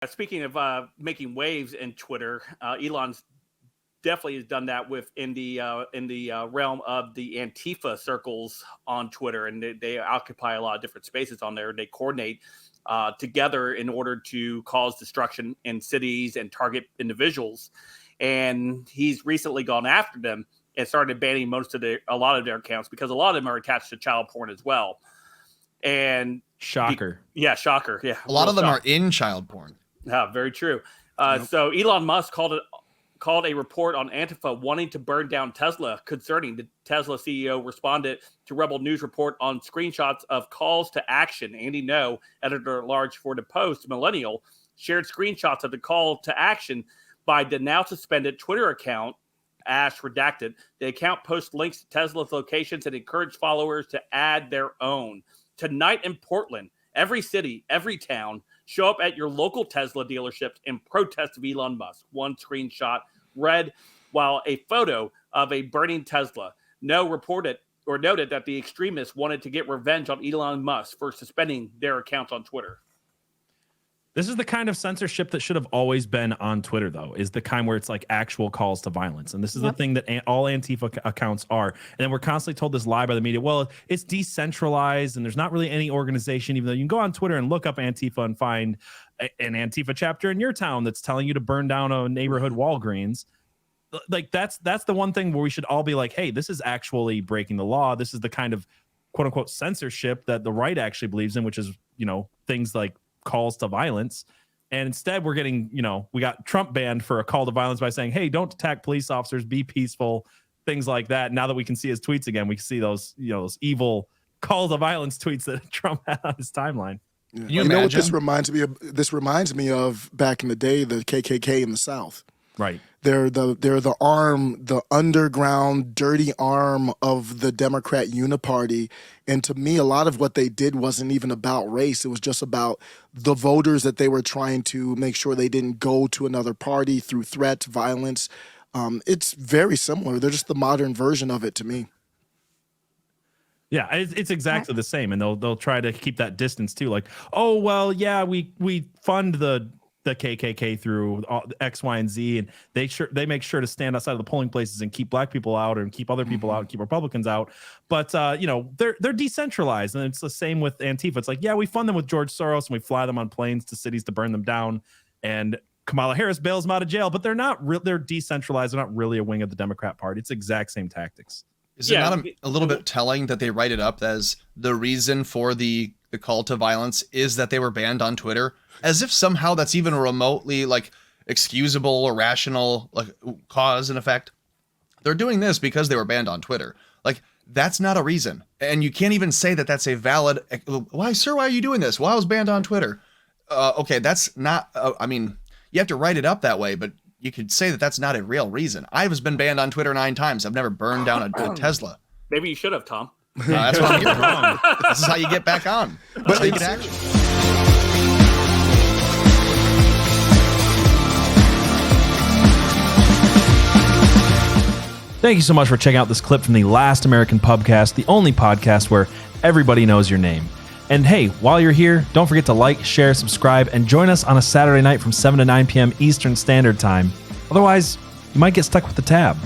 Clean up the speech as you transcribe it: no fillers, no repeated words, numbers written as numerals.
Speaking of making waves in Twitter, Elon's definitely has done that in the realm of the Antifa circles on Twitter, and they occupy a lot of different spaces on there. They coordinate together in order to cause destruction in cities and target individuals. And he's recently gone after them and started banning a lot of their accounts because a lot of them are attached to child porn as well. And shocker. Shocker. Yeah. A lot of them are in child porn. Yeah, very true. So Elon Musk called a report on Antifa wanting to burn down Tesla concerning. The Tesla CEO responded to Rebel News report on screenshots of calls to action. Andy No, editor-at-large for The Post, Millennial, shared screenshots of the call to action by the now-suspended Twitter account, Ash Redacted. The account posts links to Tesla's locations and encouraged followers to add their own. Tonight in Portland, every city, every town, show up at your local Tesla dealerships in protest of Elon Musk. One screenshot read, while a photo of a burning Tesla. No reported or noted that the extremists wanted to get revenge on Elon Musk for suspending their accounts on Twitter. This is the kind of censorship that should have always been on Twitter, though, is the kind where it's like actual calls to violence. And this is the thing that all Antifa accounts are. And then we're constantly told this lie by the media. Well, it's decentralized and there's not really any organization, even though you can go on Twitter and look up Antifa and find an Antifa chapter in your town that's telling you to burn down a neighborhood Walgreens. Like that's the one thing where we should all be like, hey, this is actually breaking the law. This is the kind of quote unquote censorship that the right actually believes in, which is, things like calls to violence. And instead we're getting, we got Trump banned for a call to violence by saying, hey, don't attack police officers, be peaceful, things like that. Now that we can see his tweets again, we can see those, those evil call to violence tweets that Trump had on his timeline. Yeah. You know what this reminds me of? This reminds me of back in the day, the KKK in the South. Right. They're the arm, the underground, dirty arm of the Democrat Uniparty. And to me, a lot of what they did wasn't even about race. It was just about the voters that they were trying to make sure they didn't go to another party through threats, violence. It's very similar. They're just the modern version of it to me. Yeah, it's exactly the same. And they'll try to keep that distance too. Like, oh, well, yeah, we fund the KKK through X, Y, and Z, and they make sure to stand outside of the polling places and keep black people out and keep other people out and keep Republicans out. But they're decentralized, and it's the same with Antifa. It's like, yeah, we fund them with George Soros and we fly them on planes to cities to burn them down, and Kamala Harris bails them out of jail. But they're not real. They're decentralized. They're not really a wing of the Democrat Party. It's the exact same tactics. Is it not a little bit telling that they write it up as the reason for the call to violence is that they were banned on Twitter? As if somehow that's even a remotely excusable or rational cause and effect. They're doing this because they were banned on Twitter. That's not a reason. And you can't even say that that's a valid, why, sir, why are you doing this? Well, I was banned on Twitter. Okay, that's not, you have to write it up that way, but you could say that that's not a real reason. I've been banned on Twitter 9 times. I've never burned down a Tesla. Maybe you should have, Tom. That's what I'm getting wrong. This is how you get back on. But take it action. Thank you so much for checking out this clip from the Last American Pubcast, the only podcast where everybody knows your name. And hey, while you're here, don't forget to like, share, subscribe, and join us on a Saturday night from 7 to 9 p.m. Eastern Standard Time. Otherwise, you might get stuck with the tab.